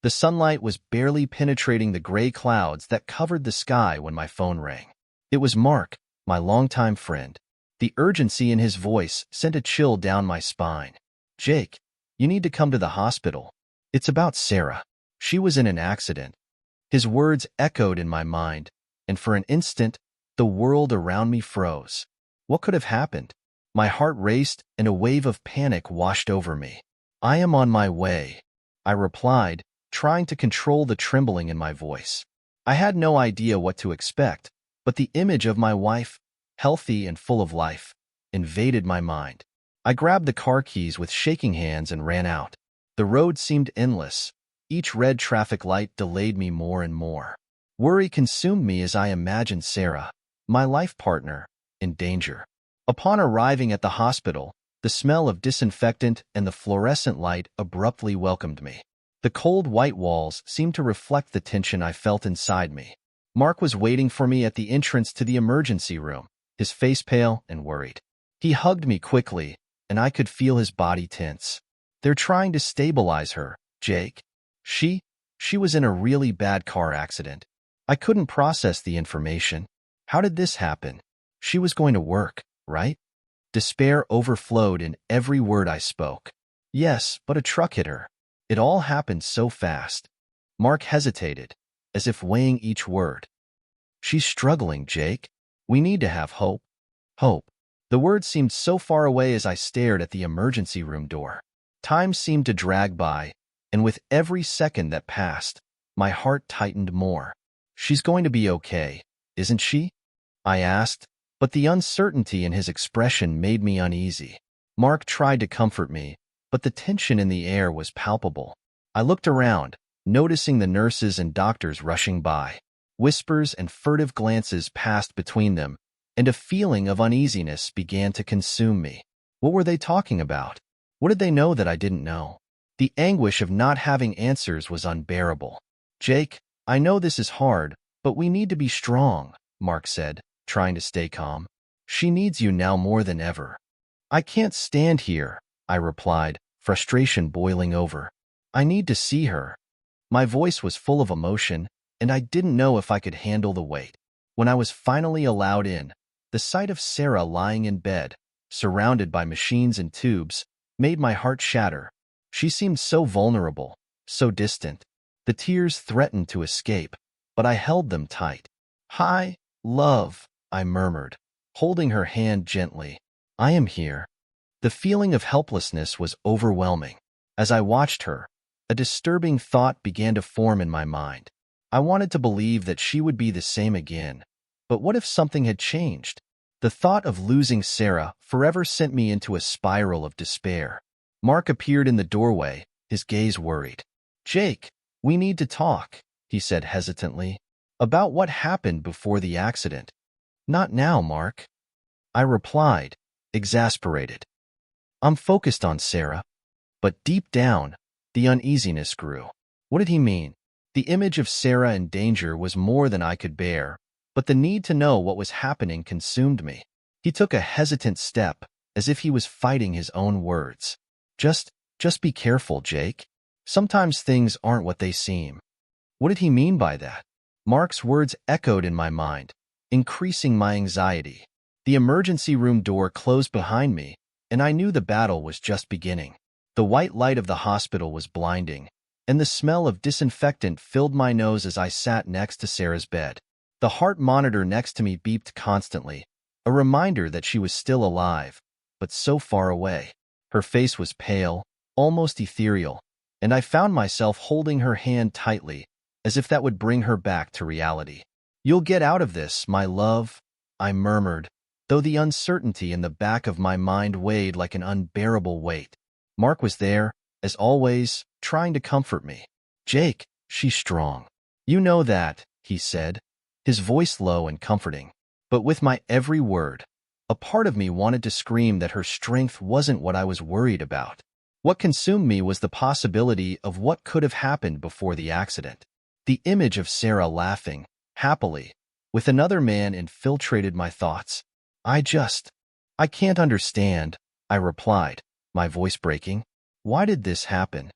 The sunlight was barely penetrating the gray clouds that covered the sky when my phone rang. It was Mark, my longtime friend. The urgency in his voice sent a chill down my spine. "Jake, you need to come to the hospital. It's about Sarah. She was in an accident." His words echoed in my mind, and for an instant, the world around me froze. What could have happened? My heart raced, and a wave of panic washed over me. "I am on my way," I replied, trying to control the trembling in my voice. I had no idea what to expect, but the image of my wife, healthy and full of life, invaded my mind. I grabbed the car keys with shaking hands and ran out. The road seemed endless. Each red traffic light delayed me more and more. Worry consumed me as I imagined Sarah, my life partner, in danger. Upon arriving at the hospital, the smell of disinfectant and the fluorescent light abruptly welcomed me. The cold white walls seemed to reflect the tension I felt inside me. Mark was waiting for me at the entrance to the emergency room, his face pale and worried. He hugged me quickly, and I could feel his body tense. "They're trying to stabilize her, Jake. She was in a really bad car accident." I couldn't process the information. How did this happen? She was going to work, right? Despair overflowed in every word I spoke. "Yes, but a truck hit her." It all happened so fast. Mark hesitated, as if weighing each word. "She's struggling, Jake. We need to have hope." Hope. The word seemed so far away as I stared at the emergency room door. Time seemed to drag by, and with every second that passed, my heart tightened more. "She's going to be okay, isn't she?" I asked, but the uncertainty in his expression made me uneasy. Mark tried to comfort me, but the tension in the air was palpable. I looked around, noticing the nurses and doctors rushing by. Whispers and furtive glances passed between them, and a feeling of uneasiness began to consume me. What were they talking about? What did they know that I didn't know? The anguish of not having answers was unbearable. "Jake, I know this is hard, but we need to be strong," Mark said, trying to stay calm. "She needs you now more than ever." "I can't stand here," I replied, frustration boiling over. "I need to see her." My voice was full of emotion, and I didn't know if I could handle the weight. When I was finally allowed in, the sight of Sarah lying in bed, surrounded by machines and tubes, made my heart shatter. She seemed so vulnerable, so distant. The tears threatened to escape, but I held them tight. "Hi, love," I murmured, holding her hand gently. "I am here." The feeling of helplessness was overwhelming. As I watched her, a disturbing thought began to form in my mind. I wanted to believe that she would be the same again, but what if something had changed? The thought of losing Sarah forever sent me into a spiral of despair. Mark appeared in the doorway, his gaze worried. "Jake, we need to talk," he said hesitantly. "About what happened before the accident." "Not now, Mark," I replied, exasperated. "I'm focused on Sarah." But deep down, the uneasiness grew. What did he mean? The image of Sarah in danger was more than I could bear, but the need to know what was happening consumed me. He took a hesitant step, as if he was fighting his own words. Just be careful, Jake. Sometimes things aren't what they seem." What did he mean by that? Mark's words echoed in my mind, increasing my anxiety. The emergency room door closed behind me, and I knew the battle was just beginning. The white light of the hospital was blinding, and the smell of disinfectant filled my nose as I sat next to Sarah's bed. The heart monitor next to me beeped constantly, a reminder that she was still alive, but so far away. Her face was pale, almost ethereal, and I found myself holding her hand tightly, as if that would bring her back to reality. "You'll get out of this, my love," I murmured, though the uncertainty in the back of my mind weighed like an unbearable weight. Mark was there, as always, trying to comfort me. "Jake, she's strong. You know that," he said, his voice low and comforting. But with my every word, a part of me wanted to scream that her strength wasn't what I was worried about. What consumed me was the possibility of what could have happened before the accident. The image of Sarah laughing, happily, with another man infiltrated my thoughts. I can't understand," I replied, my voice breaking. "Why did this happen?"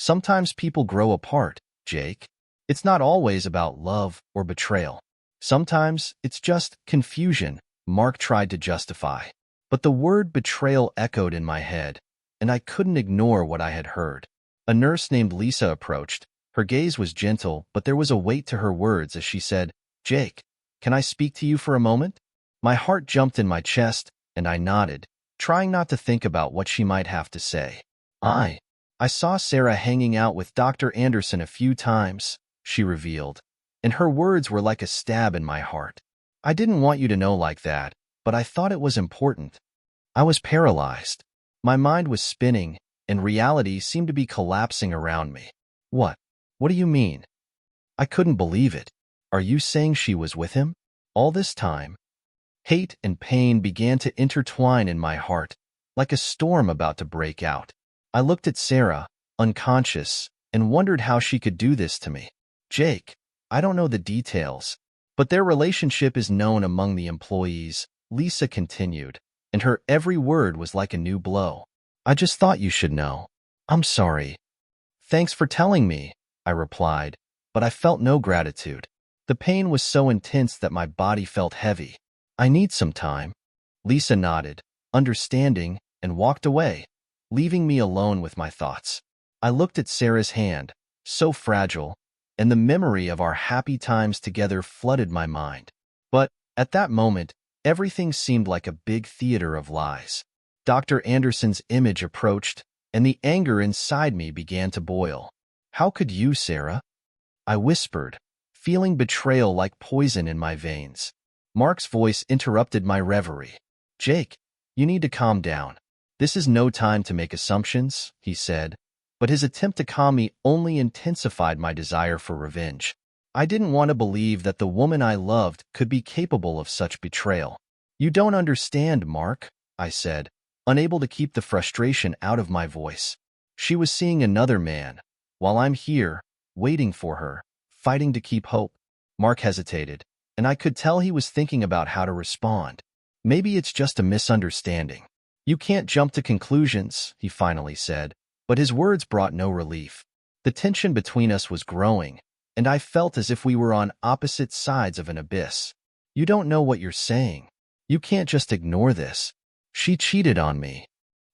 Sometimes people grow apart, Jake. It's not always about love or betrayal. Sometimes it's just confusion, Mark tried to justify. But the word betrayal echoed in my head, and I couldn't ignore what I had heard. A nurse named Lisa approached. Her gaze was gentle, but there was a weight to her words as she said, "Jake, can I speak to you for a moment?" My heart jumped in my chest, and I nodded, trying not to think about what she might have to say. I saw Sarah hanging out with Dr. Anderson a few times, she revealed, and her words were like a stab in my heart. I didn't want you to know like that, but I thought it was important. I was paralyzed. My mind was spinning, and reality seemed to be collapsing around me. What? What do you mean? I couldn't believe it. Are you saying she was with him? All this time? Hate and pain began to intertwine in my heart, like a storm about to break out. I looked at Sarah, unconscious, and wondered how she could do this to me. Jake, I don't know the details, but their relationship is known among the employees, Lisa continued, and her every word was like a new blow. I just thought you should know. I'm sorry. Thanks for telling me, I replied, but I felt no gratitude. The pain was so intense that my body felt heavy. I need some time. Lisa nodded, understanding, and walked away, leaving me alone with my thoughts. I looked at Sarah's hand, so fragile, and the memory of our happy times together flooded my mind. But, at that moment, everything seemed like a big theater of lies. Dr. Anderson's image approached, and the anger inside me began to boil. How could you, Sarah? I whispered, feeling betrayal like poison in my veins. Mark's voice interrupted my reverie. Jake, you need to calm down. This is no time to make assumptions, he said, but his attempt to calm me only intensified my desire for revenge. I didn't want to believe that the woman I loved could be capable of such betrayal. You don't understand, Mark, I said, unable to keep the frustration out of my voice. She was seeing another man, while I'm here, waiting for her, fighting to keep hope. Mark hesitated, and I could tell he was thinking about how to respond. Maybe it's just a misunderstanding. You can't jump to conclusions, he finally said, but his words brought no relief. The tension between us was growing, and I felt as if we were on opposite sides of an abyss. You don't know what you're saying. You can't just ignore this. She cheated on me.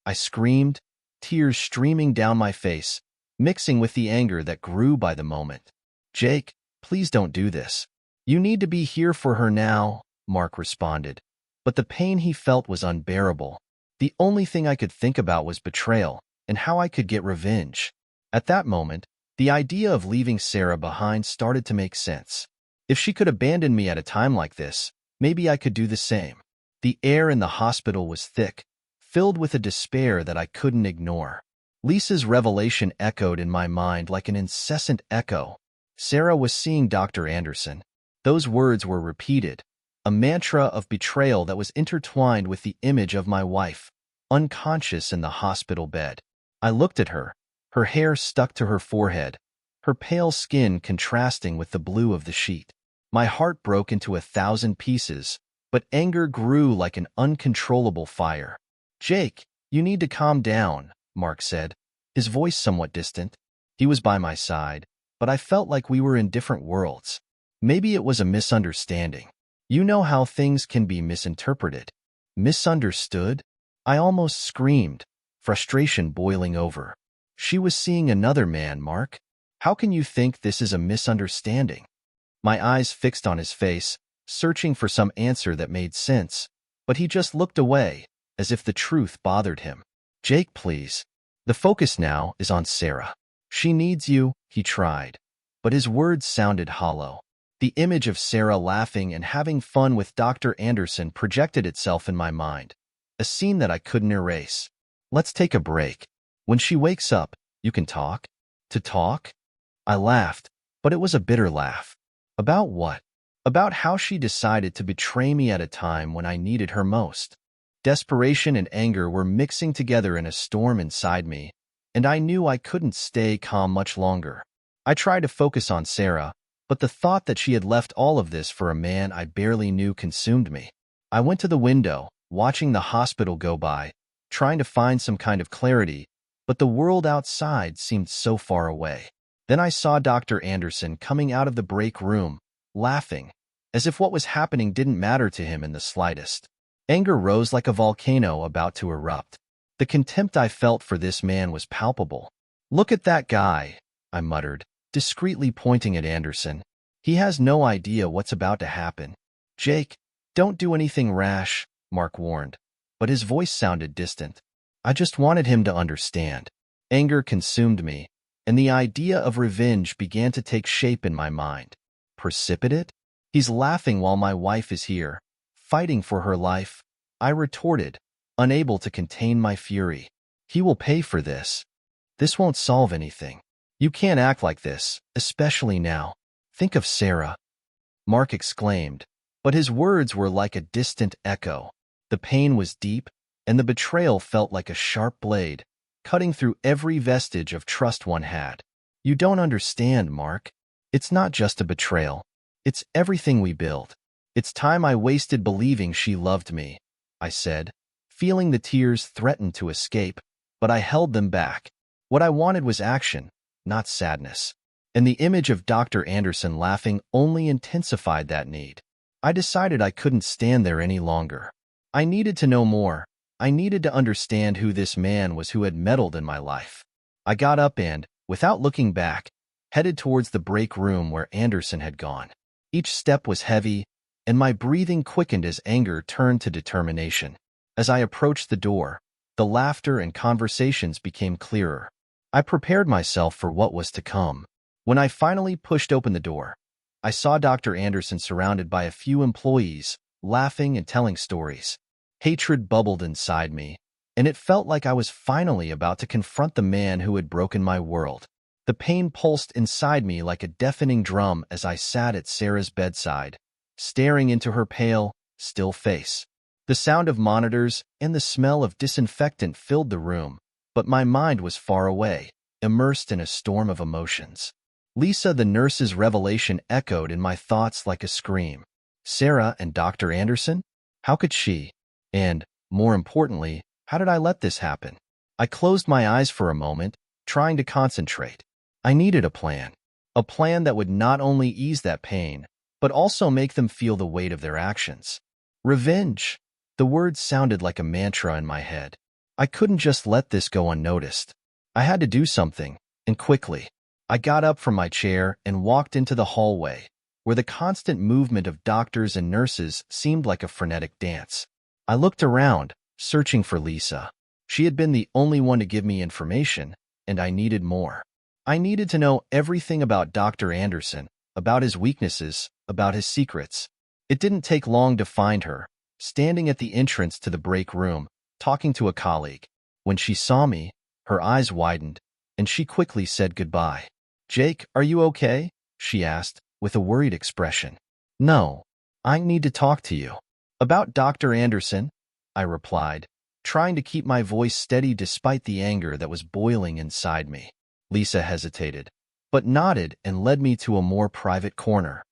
I screamed, tears streaming down my face, mixing with the anger that grew by the moment. Jake, please don't do this. You need to be here for her now, Mark responded, but the pain he felt was unbearable. The only thing I could think about was betrayal and how I could get revenge. At that moment, the idea of leaving Sarah behind started to make sense. If she could abandon me at a time like this, maybe I could do the same. The air in the hospital was thick, filled with a despair that I couldn't ignore. Lisa's revelation echoed in my mind like an incessant echo. Sarah was seeing Dr. Anderson. Those words were repeated, a mantra of betrayal that was intertwined with the image of my wife, unconscious in the hospital bed. I looked at her, her hair stuck to her forehead, her pale skin contrasting with the blue of the sheet. My heart broke into 1,000 pieces, but anger grew like an uncontrollable fire. Jake, you need to calm down, Mark said, his voice somewhat distant. He was by my side, but I felt like we were in different worlds. Maybe it was a misunderstanding. You know how things can be misinterpreted. Misunderstood? I almost screamed, frustration boiling over. She was seeing another man, Mark. How can you think this is a misunderstanding? My eyes fixed on his face, searching for some answer that made sense, but he just looked away, as if the truth bothered him. Jake, please. The focus now is on Sarah. She needs you, he tried, but his words sounded hollow. The image of Sarah laughing and having fun with Dr. Anderson projected itself in my mind, a scene that I couldn't erase. Let's take a break. When she wakes up, you can talk. To talk? I laughed, but it was a bitter laugh. About what? About how she decided to betray me at a time when I needed her most. Desperation and anger were mixing together in a storm inside me, and I knew I couldn't stay calm much longer. I tried to focus on Sarah, but the thought that she had left all of this for a man I barely knew consumed me. I went to the window, watching the hospital go by, trying to find some kind of clarity, but the world outside seemed so far away. Then I saw Dr. Anderson coming out of the break room, laughing, as if what was happening didn't matter to him in the slightest. Anger rose like a volcano about to erupt. The contempt I felt for this man was palpable. "Look at that guy," I muttered, discreetly pointing at Anderson. "He has no idea what's about to happen." "Jake, don't do anything rash," Mark warned, but his voice sounded distant. I just wanted him to understand. Anger consumed me, and the idea of revenge began to take shape in my mind. Precipitate? He's laughing while my wife is here, fighting for her life, I retorted, unable to contain my fury. He will pay for this. This won't solve anything. You can't act like this, especially now. Think of Sarah, Mark exclaimed, but his words were like a distant echo. The pain was deep, and the betrayal felt like a sharp blade, cutting through every vestige of trust one had. You don't understand, Mark. It's not just a betrayal. It's everything we built. It's time I wasted believing she loved me, I said, feeling the tears threaten to escape, but I held them back. What I wanted was action, not sadness. And the image of Dr. Anderson laughing only intensified that need. I decided I couldn't stand there any longer. I needed to know more. I needed to understand who this man was who had meddled in my life. I got up and, without looking back, headed towards the break room where Anderson had gone. Each step was heavy, and my breathing quickened as anger turned to determination. As I approached the door, the laughter and conversations became clearer. I prepared myself for what was to come. When I finally pushed open the door, I saw Dr. Anderson surrounded by a few employees, laughing and telling stories. Hatred bubbled inside me, and it felt like I was finally about to confront the man who had broken my world. The pain pulsed inside me like a deafening drum as I sat at Sarah's bedside, staring into her pale, still face. The sound of monitors and the smell of disinfectant filled the room, but my mind was far away, immersed in a storm of emotions. Lisa, the nurse's revelation, echoed in my thoughts like a scream. Sarah and Dr. Anderson? How could she? And, more importantly, how did I let this happen? I closed my eyes for a moment, trying to concentrate. I needed a plan that would not only ease that pain, but also make them feel the weight of their actions. Revenge. The words sounded like a mantra in my head. I couldn't just let this go unnoticed. I had to do something, and quickly. I got up from my chair and walked into the hallway, where the constant movement of doctors and nurses seemed like a frenetic dance. I looked around, searching for Lisa. She had been the only one to give me information, and I needed more. I needed to know everything about Dr. Anderson, about his weaknesses, about his secrets. It didn't take long to find her, standing at the entrance to the break room, talking to a colleague. When she saw me, her eyes widened, and she quickly said goodbye. "Jake, are you okay?" she asked, with a worried expression. "No, I need to talk to you." "About Dr. Anderson?" I replied, trying to keep my voice steady despite the anger that was boiling inside me. Lisa hesitated, but nodded and led me to a more private corner.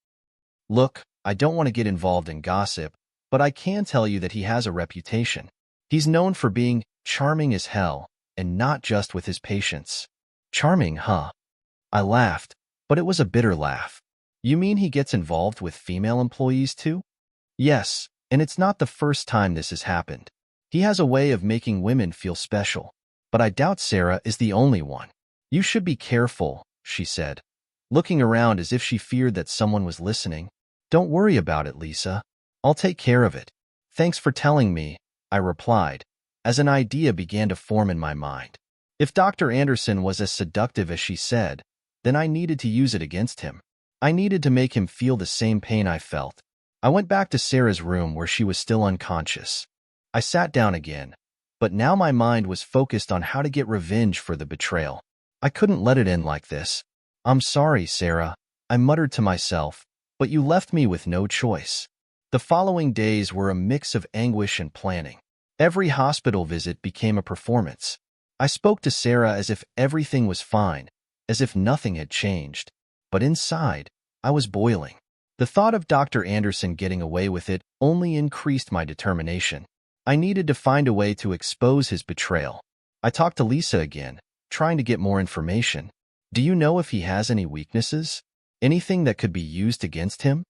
"Look, I don't want to get involved in gossip, but I can tell you that he has a reputation. He's known for being charming as hell, and not just with his patients." "Charming, huh?" I laughed, but it was a bitter laugh. "You mean he gets involved with female employees too?" "Yes, and it's not the first time this has happened. He has a way of making women feel special, but I doubt Sarah is the only one." "You should be careful," she said, looking around as if she feared that someone was listening. "Don't worry about it, Lisa. I'll take care of it." "Thanks for telling me," I replied, as an idea began to form in my mind. If Dr. Anderson was as seductive as she said, then I needed to use it against him. I needed to make him feel the same pain I felt. I went back to Sarah's room where she was still unconscious. I sat down again, but now my mind was focused on how to get revenge for the betrayal. I couldn't let it end like this. "I'm sorry, Sarah," I muttered to myself, "but you left me with no choice." The following days were a mix of anguish and planning. Every hospital visit became a performance. I spoke to Sarah as if everything was fine, as if nothing had changed. But inside, I was boiling. The thought of Dr. Anderson getting away with it only increased my determination. I needed to find a way to expose his betrayal. I talked to Lisa again, trying to get more information. Do you know if he has any weaknesses? Anything that could be used against him?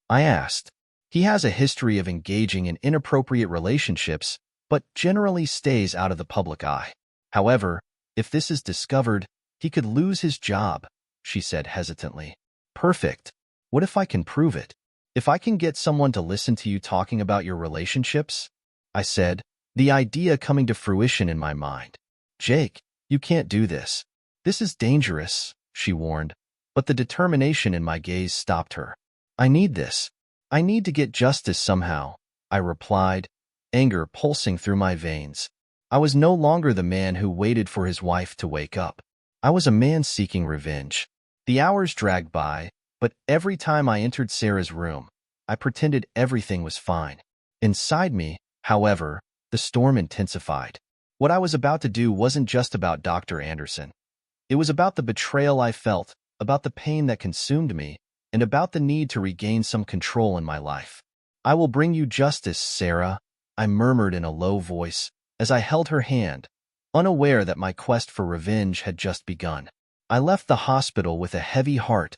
I asked. He has a history of engaging in inappropriate relationships, but generally stays out of the public eye. However, if this is discovered, he could lose his job, she said hesitantly. Perfect. What if I can prove it? If I can get someone to listen to you talking about your relationships? I said, the idea coming to fruition in my mind. Jake, you can't do this. This is dangerous, she warned, but the determination in my gaze stopped her. I need this. I need to get justice somehow, I replied, anger pulsing through my veins. I was no longer the man who waited for his wife to wake up. I was a man seeking revenge. The hours dragged by, but every time I entered Sarah's room, I pretended everything was fine. Inside me, however, the storm intensified. What I was about to do wasn't just about Dr. Anderson. It was about the betrayal I felt, about the pain that consumed me, and about the need to regain some control in my life. I will bring you justice, Sarah, I murmured in a low voice as I held her hand, unaware that my quest for revenge had just begun. I left the hospital with a heavy heart,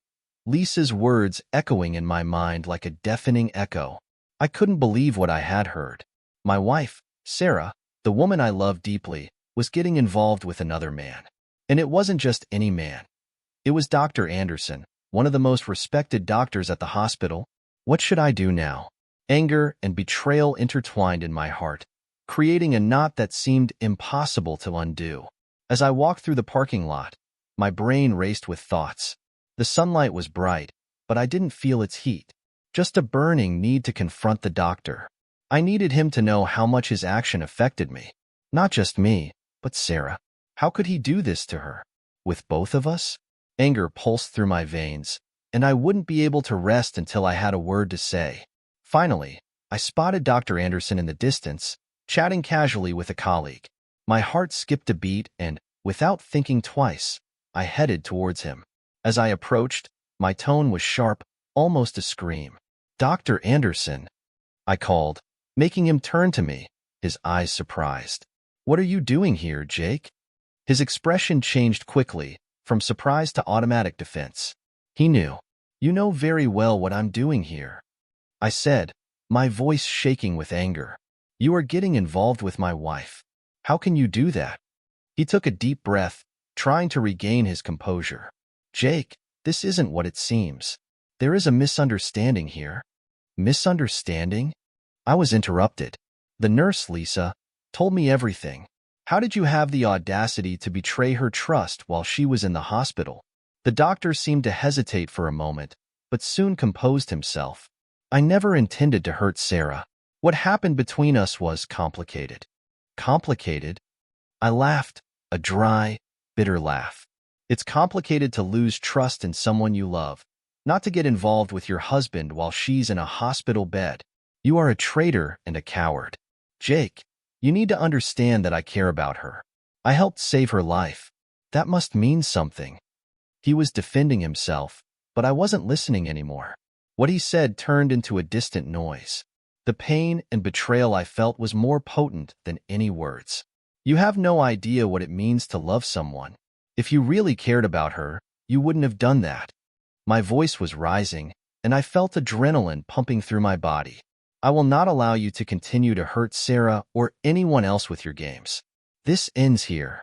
Lisa's words echoing in my mind like a deafening echo. I couldn't believe what I had heard. My wife, Sarah, the woman I loved deeply, was getting involved with another man. And it wasn't just any man. It was Dr. Anderson, one of the most respected doctors at the hospital. What should I do now? Anger and betrayal intertwined in my heart, creating a knot that seemed impossible to undo. As I walked through the parking lot, my brain raced with thoughts. The sunlight was bright, but I didn't feel its heat. Just a burning need to confront the doctor. I needed him to know how much his action affected me. Not just me, but Sarah. How could he do this to her? With both of us? Anger pulsed through my veins, and I wouldn't be able to rest until I had a word to say. Finally, I spotted Dr. Anderson in the distance, chatting casually with a colleague. My heart skipped a beat and, without thinking twice, I headed towards him. As I approached, my tone was sharp, almost a scream. Dr. Anderson, I called, making him turn to me, his eyes surprised. What are you doing here, Jake? His expression changed quickly, from surprise to automatic defense. He knew. You know very well what I'm doing here, I said, my voice shaking with anger. You are getting involved with my wife. How can you do that? He took a deep breath, trying to regain his composure. Jake, this isn't what it seems. There is a misunderstanding here. Misunderstanding? I was interrupted. The nurse, Lisa, told me everything. How did you have the audacity to betray her trust while she was in the hospital? The doctor seemed to hesitate for a moment, but soon composed himself. I never intended to hurt Sarah. What happened between us was complicated. Complicated? I laughed, a dry, bitter laugh. It's complicated to lose trust in someone you love, not to get involved with your husband while she's in a hospital bed. You are a traitor and a coward. Jake, you need to understand that I care about her. I helped save her life. That must mean something. He was defending himself, but I wasn't listening anymore. What he said turned into a distant noise. The pain and betrayal I felt was more potent than any words. You have no idea what it means to love someone. If you really cared about her, you wouldn't have done that. My voice was rising, and I felt adrenaline pumping through my body. I will not allow you to continue to hurt Sarah or anyone else with your games. This ends here.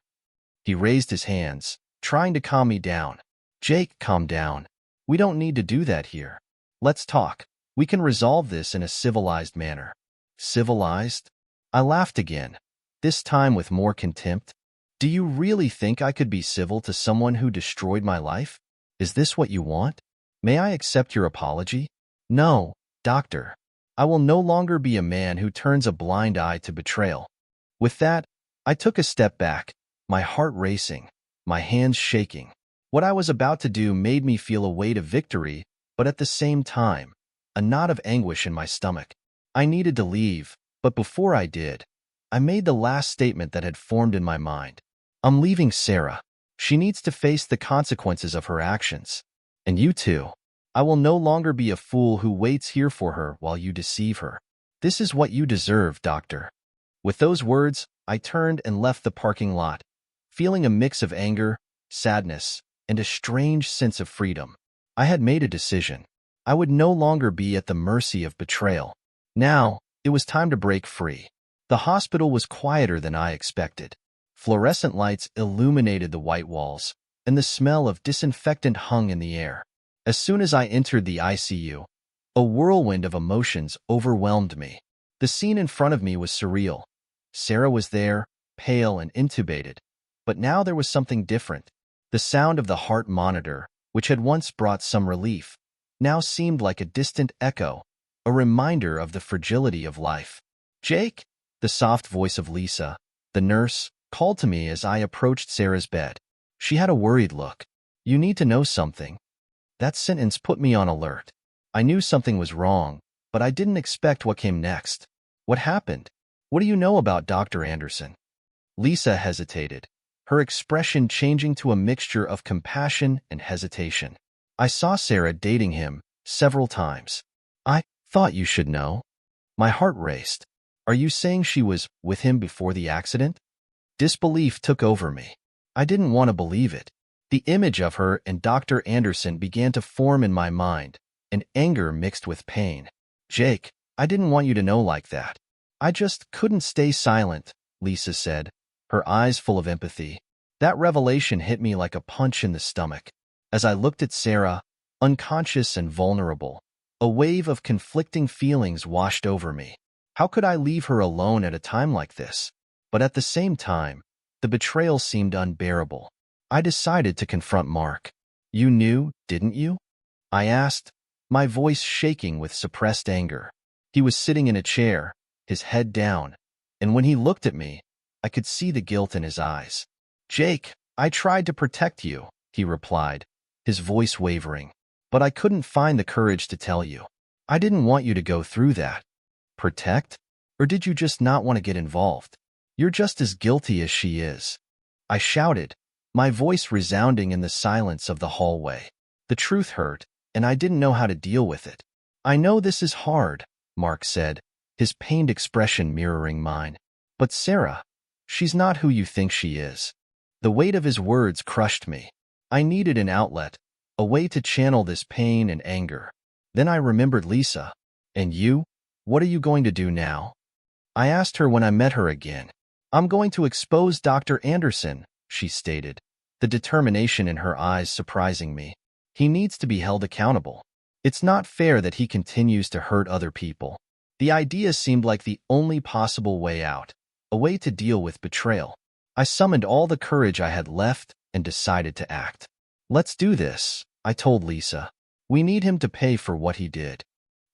He raised his hands, trying to calm me down. Jake, calm down. We don't need to do that here. Let's talk. We can resolve this in a civilized manner. Civilized? I laughed again, this time with more contempt. Do you really think I could be civil to someone who destroyed my life? Is this what you want? May I accept your apology? No, doctor. I will no longer be a man who turns a blind eye to betrayal. With that, I took a step back, my heart racing, my hands shaking. What I was about to do made me feel a weight of victory, but at the same time, a knot of anguish in my stomach. I needed to leave, but before I did, I made the last statement that had formed in my mind. I'm leaving Sarah. She needs to face the consequences of her actions. And you too. I will no longer be a fool who waits here for her while you deceive her. This is what you deserve, doctor. With those words, I turned and left the parking lot, feeling a mix of anger, sadness, and a strange sense of freedom. I had made a decision. I would no longer be at the mercy of betrayal. Now, it was time to break free. The hospital was quieter than I expected. Fluorescent lights illuminated the white walls, and the smell of disinfectant hung in the air. As soon as I entered the ICU, a whirlwind of emotions overwhelmed me. The scene in front of me was surreal. Sarah was there, pale and intubated, but now there was something different. The sound of the heart monitor, which had once brought some relief, now seemed like a distant echo, a reminder of the fragility of life. "Jake," the soft voice of Lisa, the nurse, called to me as I approached Sarah's bed. She had a worried look. "You need to know something." That sentence put me on alert. I knew something was wrong, but I didn't expect what came next. "What happened? What do you know about Dr. Anderson?" Lisa hesitated, her expression changing to a mixture of compassion and hesitation. "I saw Sarah dating him several times." "I thought you should know." My heart raced. "Are you saying she was with him before the accident?" Disbelief took over me. I didn't want to believe it. The image of her and Dr. Anderson began to form in my mind, and anger mixed with pain. "Jake, I didn't want you to know like that. I just couldn't stay silent," Lisa said, her eyes full of empathy. That revelation hit me like a punch in the stomach. As I looked at Sarah, unconscious and vulnerable, a wave of conflicting feelings washed over me. How could I leave her alone at a time like this? But at the same time, the betrayal seemed unbearable. I decided to confront Mark. "You knew, didn't you?" I asked, my voice shaking with suppressed anger. He was sitting in a chair, his head down, and when he looked at me, I could see the guilt in his eyes. "Jake, I tried to protect you," he replied, his voice wavering, "but I couldn't find the courage to tell you. I didn't want you to go through that." "Protect? Or did you just not want to get involved? You're just as guilty as she is," I shouted, my voice resounding in the silence of the hallway. The truth hurt, and I didn't know how to deal with it. "I know this is hard," Mark said, his pained expression mirroring mine. "But Sarah, she's not who you think she is." The weight of his words crushed me. I needed an outlet, a way to channel this pain and anger. Then I remembered Lisa. "And you? What are you going to do now?" I asked her when I met her again. "I'm going to expose Dr. Anderson," she stated, the determination in her eyes surprising me. "He needs to be held accountable. It's not fair that he continues to hurt other people." The idea seemed like the only possible way out, a way to deal with betrayal. I summoned all the courage I had left and decided to act. "Let's do this," I told Lisa. "We need him to pay for what he did."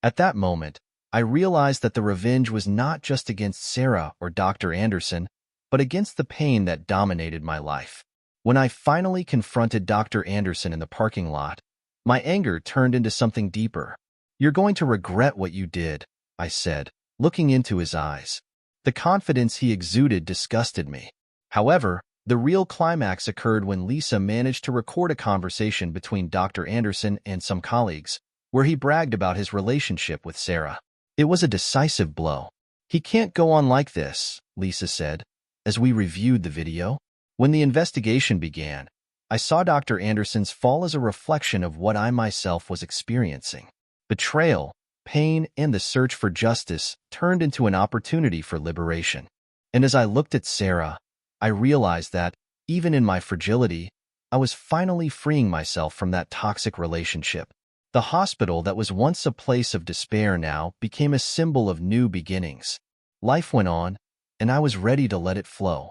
At that moment, I realized that the revenge was not just against Sarah or Dr. Anderson, but against the pain that dominated my life. When I finally confronted Dr. Anderson in the parking lot, my anger turned into something deeper. "You're going to regret what you did," I said, looking into his eyes. The confidence he exuded disgusted me. However, the real climax occurred when Lisa managed to record a conversation between Dr. Anderson and some colleagues, where he bragged about his relationship with Sarah. It was a decisive blow. "He can't go on like this," Lisa said, as we reviewed the video. When the investigation began, I saw Dr. Anderson's fall as a reflection of what I myself was experiencing. Betrayal, pain, and the search for justice turned into an opportunity for liberation. And as I looked at Sarah, I realized that, even in my fragility, I was finally freeing myself from that toxic relationship. The hospital that was once a place of despair now became a symbol of new beginnings. Life went on, and I was ready to let it flow.